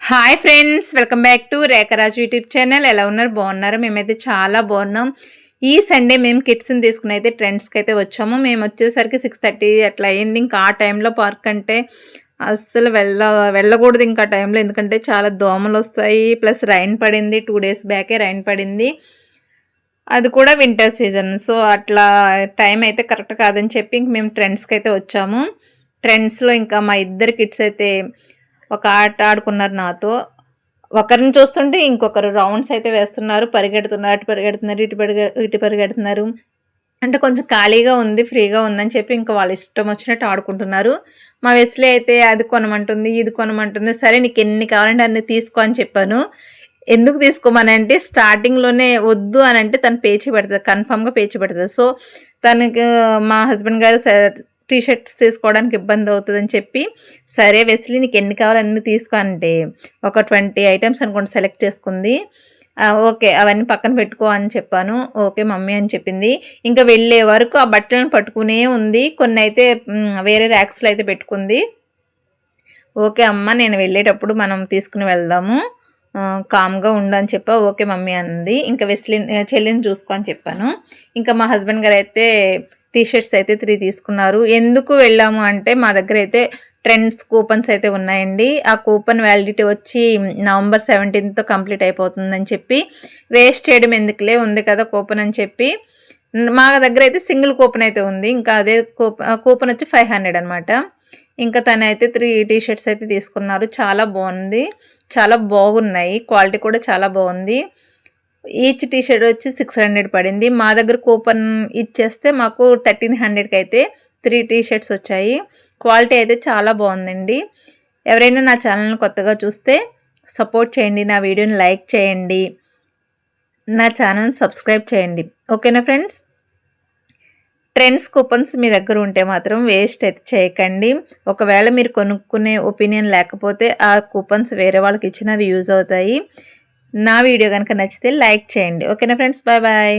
Hi friends, welcome back to Rekharaju YouTube channel. ఎలా ఉన్నారు? బాగున్నారు? మేమైతే చాలా బాగున్నాం. ఈ సండే మేము కిడ్స్ని తీసుకుని అయితే ట్రెండ్స్కి అయితే వచ్చాము. మేము వచ్చేసరికి 6:30 అట్లా అయింది. ఇంకా ఆ టైంలో పార్క్ అంటే అస్సలు వెళ్ళకూడదు ఇంకా టైంలో, ఎందుకంటే చాలా దోమలు వస్తాయి. ప్లస్ రైన్ పడింది, 2 days బ్యాకే రైన్ పడింది. అది కూడా వింటర్ సీజన్. సో అట్లా టైం అయితే కరెక్ట్ కాదని చెప్పి ఇంక మేము ట్రెండ్స్కి అయితే వచ్చాము. ట్రెండ్స్లో ఇంకా మా ఇద్దరు కిడ్స్ అయితే ఒక ఆట ఆడుకున్నారు నాతో. ఒకరిని చూస్తుంటే ఇంకొకరు రౌండ్స్ అయితే వేస్తున్నారు, పరిగెడుతున్నారు, అటు పరిగెడుతున్నారు, ఇటు పరిగెడుతున్నారు. అంటే కొంచెం ఖాళీగా ఉంది, ఫ్రీగా ఉందని చెప్పి ఇంకా వాళ్ళు ఇష్టం వచ్చినట్టు ఆడుకుంటున్నారు. మా వెస్లీ అయితే అది కొనమంటుంది, ఇది కొనమంటుంది. సరే నీకు ఎన్ని కావాలంటే అన్ని తీసుకో అని చెప్పాను. ఎందుకు తీసుకోమనంటే స్టార్టింగ్లోనే వద్దు అని అంటే తను పేచి పెడుతుంది, కన్ఫామ్గా పేచి పెడుతుంది. సో తనకు మా హస్బెండ్ గారు టీ షర్ట్స్ తీసుకోవడానికి ఇబ్బంది అవుతుందని చెప్పి, సరే వెస్లీ నీకు ఎన్ని కావాలో అన్ని తీసుకో అంటే ఒక 20 ఐటమ్స్ అనుకోండి సెలెక్ట్ చేసుకుంది. ఓకే అవన్నీ పక్కన పెట్టుకో అని చెప్పాను. ఓకే మమ్మీ అని చెప్పింది. ఇంకా వెళ్ళే వరకు ఆ బట్టలను పట్టుకునే ఉంది. కొన్ని అయితే వేరే ర్యాక్స్లో అయితే పెట్టుకుంది. ఓకే అమ్మ నేను వెళ్ళేటప్పుడు మనం తీసుకుని వెళ్దాము, కామ్గా ఉండని చెప్పా. ఓకే మమ్మీ అంది. ఇంకా చెల్లిని చూసుకో అని చెప్పాను. ఇంకా మా హస్బెండ్ గారు అయితే టీ షర్ట్స్ అయితే 3 తీసుకున్నారు. ఎందుకు వెళ్ళాము అంటే మా దగ్గర అయితే ట్రెండ్స్ కూపన్స్ అయితే ఉన్నాయండి. ఆ కూపన్ వ్యాలిడిటీ వచ్చి November 17th కంప్లీట్ అయిపోతుందని చెప్పి, వేస్ట్ చేయడం ఎందుకులే, ఉంది కదా కూపన్ అని చెప్పి మా దగ్గర అయితే సింగిల్ కూపన్ అయితే ఉంది. ఇంకా అదే కూపన్ వచ్చి 500 అనమాట. ఇంకా తనైతే 3 టీ షర్ట్స్ అయితే తీసుకున్నారు. చాలా బాగుంది, చాలా బాగున్నాయి, క్వాలిటీ కూడా చాలా బాగుంది. ఈచ్ టీ షర్ట్ వచ్చి 600 పడింది. మా దగ్గర కూపన్ ఇచ్చేస్తే మాకు 1300కి అయితే 3 టీ షర్ట్స్ వచ్చాయి. క్వాలిటీ అయితే చాలా బాగుందండి. ఎవరైనా నా ఛానల్ని కొత్తగా చూస్తే సపోర్ట్ చేయండి, నా వీడియోని లైక్ చేయండి, నా ఛానల్ని సబ్స్క్రైబ్ చేయండి. ఓకేనా ఫ్రెండ్స్? ట్రెండ్స్ కూపన్స్ మీ దగ్గర ఉంటే మాత్రం వేస్ట్ అయితే చేయకండి. ఒకవేళ మీరు కొనుక్కునే ఒపీనియన్ లేకపోతే ఆ కూపన్స్ వేరే వాళ్ళకి ఇచ్చినా అవి యూజ్ అవుతాయి. నా వీడియో కనుక నచ్చితే లైక్ చేయండి. ఓకేనా ఫ్రెండ్స్? Bye bye.